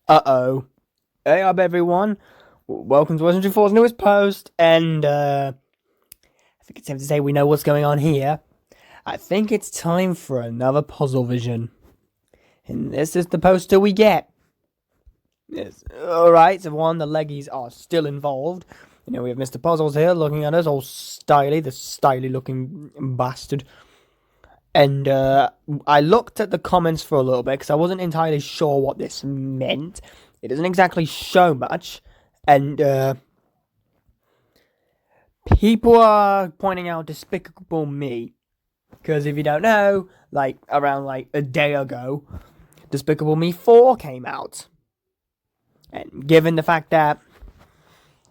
Uh-oh. Hey up, everyone. Welcome to SMG4's newest post, and, I think it's safe to say we know what's going on here. I think it's time for another puzzle vision. And this is the poster we get. Yes. Alright, so the Leggys are still involved. You know, we have Mr. Puzzles here looking at us, all styly, the styly looking bastard. And, I looked at the comments for a little bit, because I wasn't entirely sure what this meant. It doesn't exactly show much, and, people are pointing out Despicable Me, because if you don't know, around, a day ago, Despicable Me 4 came out. And given the fact that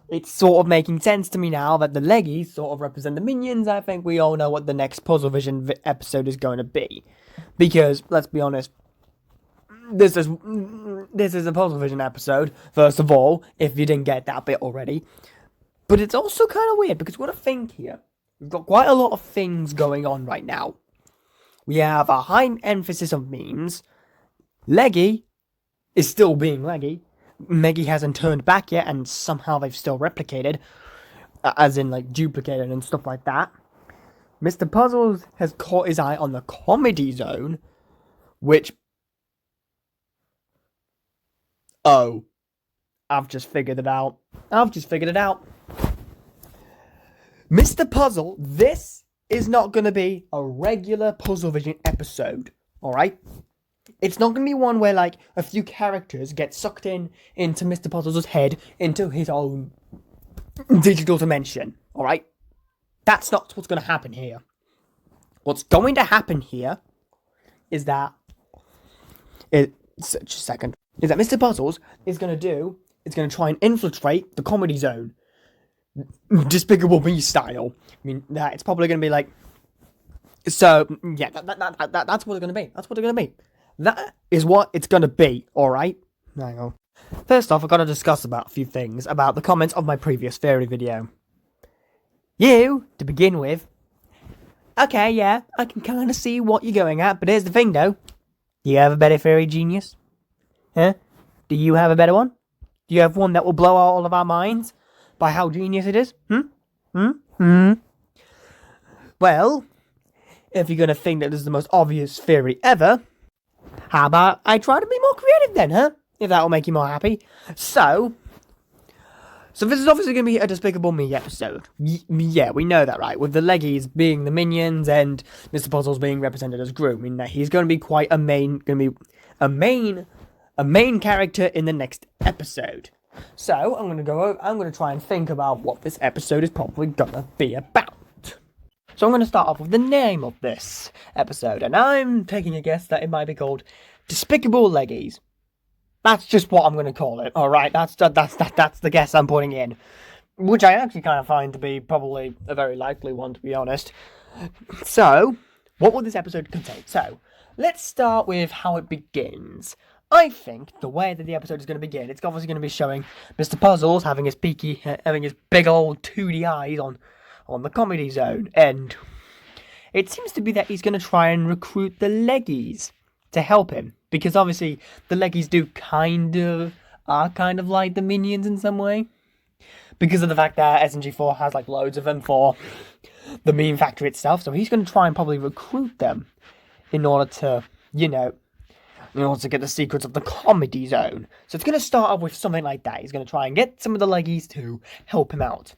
it's sort of making sense to me now that the Leggys sort of represent the minions, I think we all know what the next Puzzle Vision episode is going to be. Because, let's be honest, this is a Puzzle Vision episode, first of all, if you didn't get that bit already. But it's also kind of weird, because what I think here, we've got quite a lot of things going on right now. We have a high emphasis on memes. Leggy is still being Leggy. Meggy hasn't turned back yet, and somehow they've still replicated, as in, duplicated and stuff like that. Mr. Puzzles has caught his eye on the comedy zone, which... Oh. I've just figured it out. Mr. Puzzle, this is not going to be a regular Puzzle Vision episode, alright? It's not going to be one where, a few characters get sucked into Mr. Puzzle's head, into his own digital dimension, alright? That's not what's going to happen here. What's going to happen here is that... Just a second. Is that Mr. Puzzles is going to try and infiltrate the comedy zone. Despicable Me style. I mean, it's probably going to be So, yeah, that's what it's going to be. That is what it's going to be, alright? Hang on. First off, I've got to discuss about a few things about the comments of my previous fairy video. You, to begin with. Okay, yeah, I can kind of see what you're going at, but here's the thing, though. Do you have a better fairy genius? Huh? Do you have a better one? Do you have one that will blow out all of our minds by how genius it is? Well, if you're going to think that this is the most obvious theory ever, how about I try to be more creative then, huh? If that will make you more happy. So this is obviously going to be a Despicable Me episode. Yeah, we know that, right? With the Leggys being the minions and Mr. Puzzles being represented as Gru. I mean, he's going to be quite a main character in the next episode. So, I'm going to try and think about what this episode is probably going to be about. So I'm going to start off with the name of this episode, and I'm taking a guess that it might be called Despicable Leggys. That's just what I'm going to call it, alright? That's the guess I'm putting in. Which I actually kind of find to be probably a very likely one, to be honest. So, what will this episode contain? So, let's start with how it begins. I think the way that the episode is going to begin, it's obviously going to be showing Mr. Puzzles having his big old 2D eyes on the comedy zone, and it seems to be that he's going to try and recruit the Leggys to help him, because obviously the Leggys are kind of like the minions in some way, because of the fact that SMG4 has loads of them for the meme factory itself, so he's going to try and probably recruit them in order to, get the secrets of the comedy zone. So it's going to start off with something like that. He's going to try and get some of the Leggys to help him out.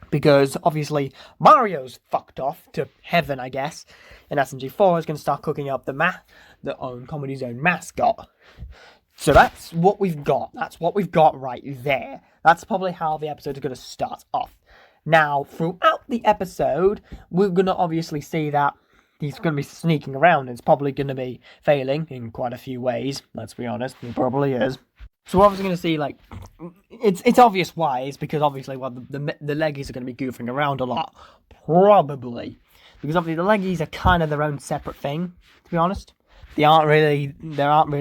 Because, obviously, Mario's fucked off to heaven, I guess. And SMG4 is going to start cooking up the own Comedy Zone mascot. So that's what we've got. That's what we've got right there. That's probably how the episode is going to start off. Now, throughout the episode, we're going to obviously see that he's going to be sneaking around. And it's probably going to be failing in quite a few ways. Let's be honest, he probably is. So we're obviously going to see, it's obvious why. It's because obviously, the Leggys are going to be goofing around a lot. Probably. Because obviously the Leggys are kind of their own separate thing, to be honest. They aren't really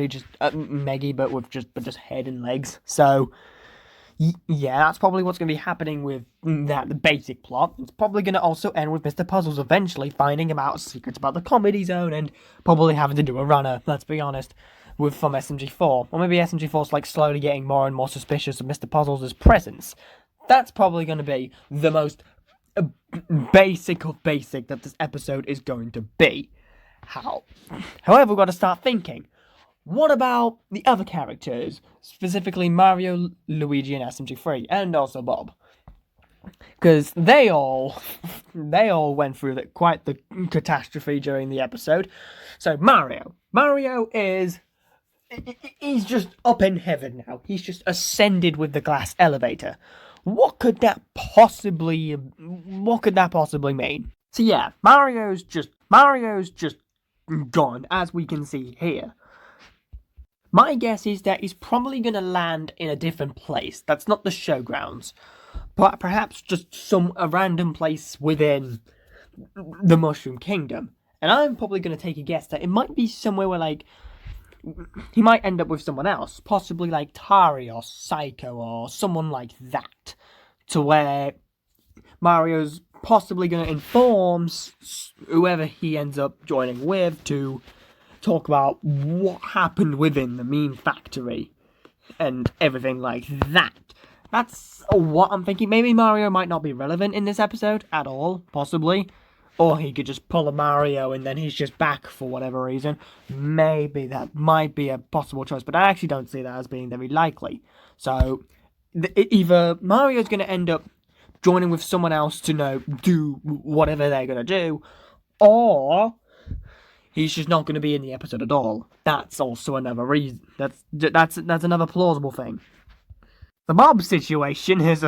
just Meggy, but just head and legs. So, yeah, that's probably what's going to be happening with the basic plot. It's probably going to also end with Mr. Puzzles eventually finding out secrets about the comedy zone and probably having to do a runner, let's be honest. from SMG4. Or maybe SMG4's like slowly getting more and more suspicious of Mr. Puzzles' presence. That's probably going to be the most basic of basic that this episode is going to be. However, we've got to start thinking. What about the other characters? Specifically Mario, Luigi, and SMG3, and also Bob. Because they all went through quite the catastrophe during the episode. So Mario is... he's just up in heaven now. He's just ascended with the glass elevator. What could that possibly mean? So yeah, Mario's just gone, as we can see here. My guess is that he's probably going to land in a different place. That's not the showgrounds. But perhaps just a random place within the Mushroom Kingdom. And I'm probably going to take a guess that it might be somewhere where, like, he might end up with someone else. Possibly like Tari or Psycho or someone like that. To where Mario's possibly going to inform whoever he ends up joining with to talk about what happened within the meme factory and everything like that. That's what I'm thinking. Maybe Mario might not be relevant in this episode at all, possibly. Or he could just pull a Mario and then he's just back for whatever reason. Maybe that might be a possible choice, but I actually don't see that as being very likely. So, either Mario's going to end up joining with someone else to do whatever they're going to do, or he's just not going to be in the episode at all. That's also another reason. That's another plausible thing. The Bob situation is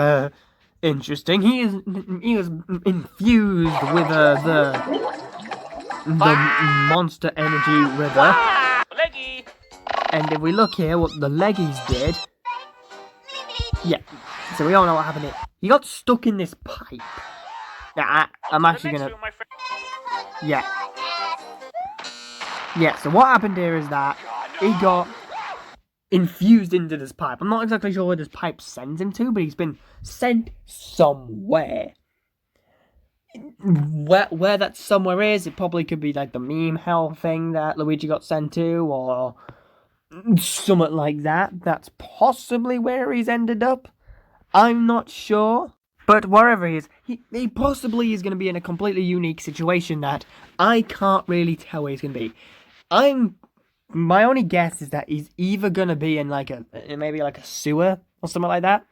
interesting. He is infused with the Monster Energy River. Leggy. And if we look here, what the Leggys did. Yeah. So we all know what happened here. He got stuck in this pipe. Yeah, I'm actually gonna. Yeah. Yeah. So what happened here is that he got infused into this pipe. I'm not exactly sure where this pipe sends him to, but he's been sent somewhere. Where that somewhere is, it probably could be like the meme hell thing that Luigi got sent to, or something like that. That's possibly where he's ended up. I'm not sure. But wherever he is, he possibly is going to be in a completely unique situation that I can't really tell where he's going to be. My only guess is that he's either going to be in maybe a sewer or something like that.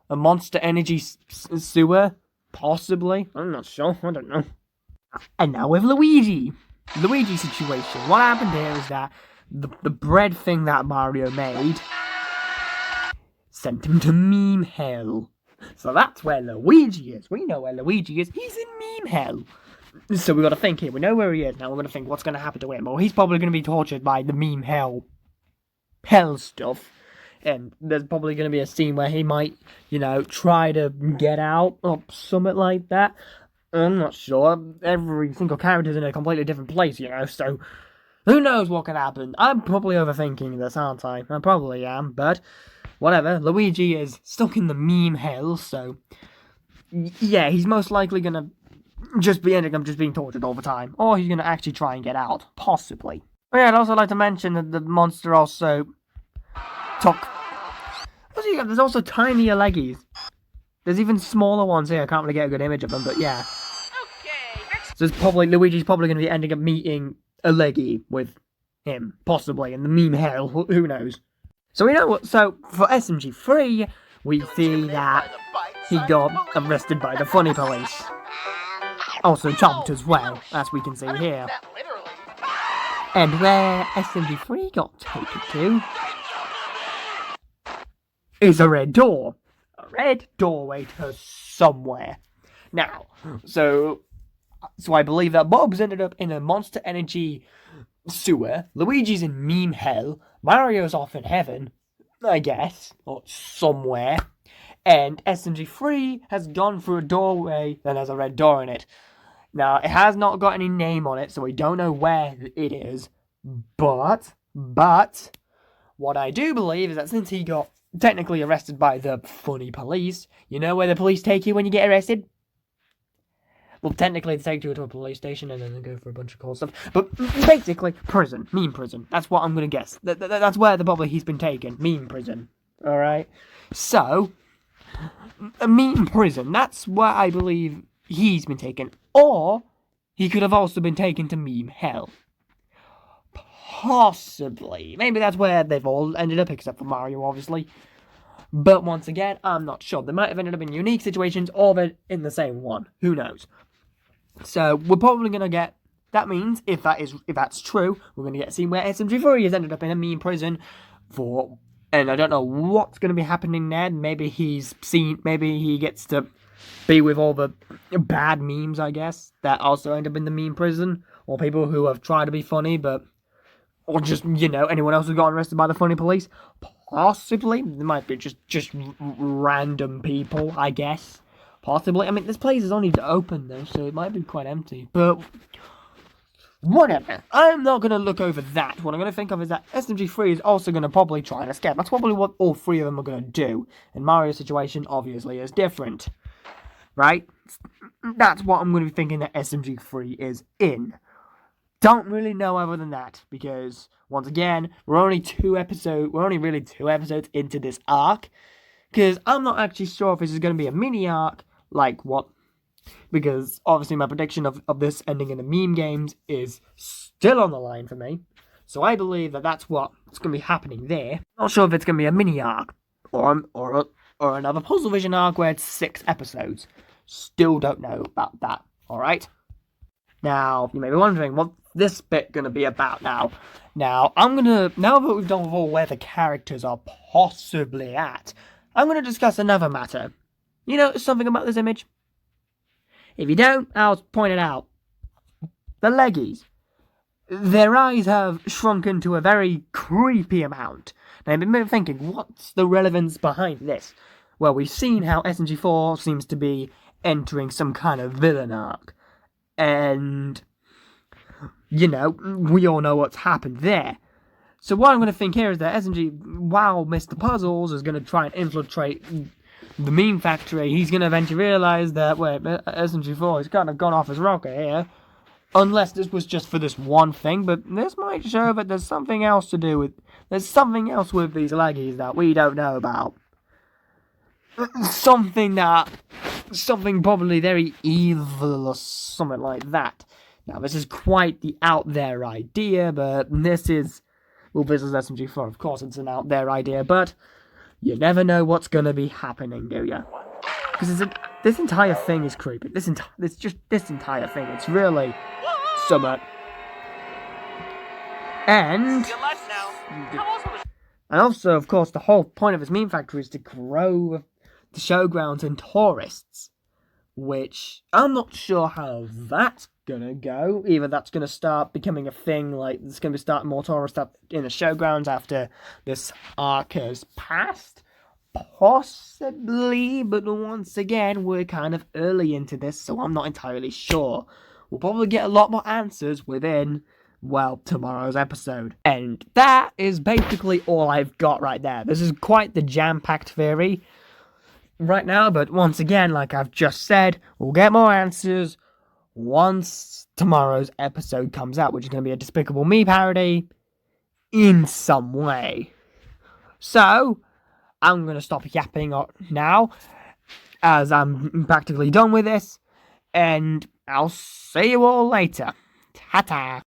A Monster Energy sewer, possibly. I'm not sure. I don't know. And now with Luigi. Luigi situation. What happened here is that the bread thing that Mario made sent him to meme hell. So that's where Luigi is. We know where Luigi is. He's in meme hell. So we got to think here. We know where he is. Now we're going to think what's going to happen to him. Well, he's probably going to be tortured by the meme hell stuff. And there's probably going to be a scene where he might, try to get out or something like that. I'm not sure. Every single character's in a completely different place, so who knows what could happen. I'm probably overthinking this, aren't I? I probably am, but whatever. Luigi is stuck in the meme hell, so yeah, he's most likely going to just be ending up just being tortured all the time. Or he's going to actually try and get out. Possibly. Oh yeah, I'd also like to mention that the monster also took... There's also tinier Leggys. There's even smaller ones here. I can't really get a good image of them, but yeah. Okay. So Luigi's probably going to be ending up meeting a Leggy with him. Possibly. In the meme hell. Who knows? So we know what... So, for SMG3, we see that he got arrested by the funny police. Also chopped as well, as we can see here. And where SMG3 got taken to is a red door. A red doorway to somewhere. Now, so I believe that Bob's ended up in a Monster Energy sewer. Luigi's in meme hell. Mario's off in heaven, I guess, or somewhere. And SMG3 has gone through a doorway that has a red door in it. Now, it has not got any name on it, so we don't know where it is. But, what I do believe is that since he got technically arrested by the funny police, you know where the police take you when you get arrested? Well, technically, they take you to a police station and then they go for a bunch of cool stuff. But basically, prison. Meme prison. That's what I'm going to guess. That's where probably he's been taken. Meme prison. Alright? So, a meme prison. That's where I believe he's been taken. Or, he could have also been taken to meme hell. Possibly. Maybe that's where they've all ended up, except for Mario, obviously. But once again, I'm not sure. They might have ended up in unique situations, or they're in the same one. Who knows? So, we're probably going to get... That means, if that's true, we're going to get a scene where SMG4 has ended up in a meme prison for... And I don't know what's going to be happening there. Maybe he gets to be with all the bad memes, I guess, that also end up in the meme prison. Or people who have tried to be funny, but... Or just, anyone else who got arrested by the funny police. Possibly. There might be just random people, I guess. Possibly. I mean, this place is only open, though, so it might be quite empty. But... Whatever. I'm not going to look over that. What I'm going to think of is that SMG3 is also going to probably try and escape. That's probably what all three of them are going to do. And Mario's situation, obviously, is different. Right? That's what I'm going to be thinking that SMG3 is in. Don't really know other than that. Because, once again, we're only really 2 episodes into this arc. Because I'm not actually sure if this is going to be a mini arc, like what... Because, obviously, my prediction of this ending in the meme games is still on the line for me. So I believe that that's what's going to be happening there. Not sure if it's going to be a mini arc. Or another Puzzle Vision arc where it's 6 episodes. Still don't know about that. Alright? Now, you may be wondering, what's this bit going to be about now? Now that we've done with all where the characters are possibly at, I'm going to discuss another matter. You know something about this image? If you don't, I'll point it out. The Leggys. Their eyes have shrunken to a very creepy amount. Now, I've been thinking, what's the relevance behind this? Well, we've seen how SMG4 seems to be entering some kind of villain arc. And, we all know what's happened there. So what I'm going to think here is that while Mr. Puzzles is going to try and infiltrate the meme factory, he's going to eventually realise that, wait, SMG4 has kind of gone off his rocker here. Unless this was just for this one thing, but this might show that there's something else with these Leggys that we don't know about. Something probably very evil or something like that. Now, this is quite the out there idea, but this is SMG4. Of course, it's an out there idea, but you never know what's gonna be happening, do you? Because this entire thing is creepy. This entire thing. It's really somewhat. And also, of course, the whole point of his meme factory is to grow the showgrounds and tourists, which I'm not sure how that's gonna go. Either that's gonna start becoming a thing, like there's gonna be starting more tourists up in the showgrounds after this arc has passed. Possibly, but once again, we're kind of early into this, so I'm not entirely sure. We'll probably get a lot more answers within, tomorrow's episode. And that is basically all I've got right there. This is quite the jam-packed theory right now, but once again, like I've just said, we'll get more answers once tomorrow's episode comes out, which is going to be a Despicable Me parody in some way. So, I'm going to stop yapping now, as I'm practically done with this, and I'll see you all later. Ta-ta!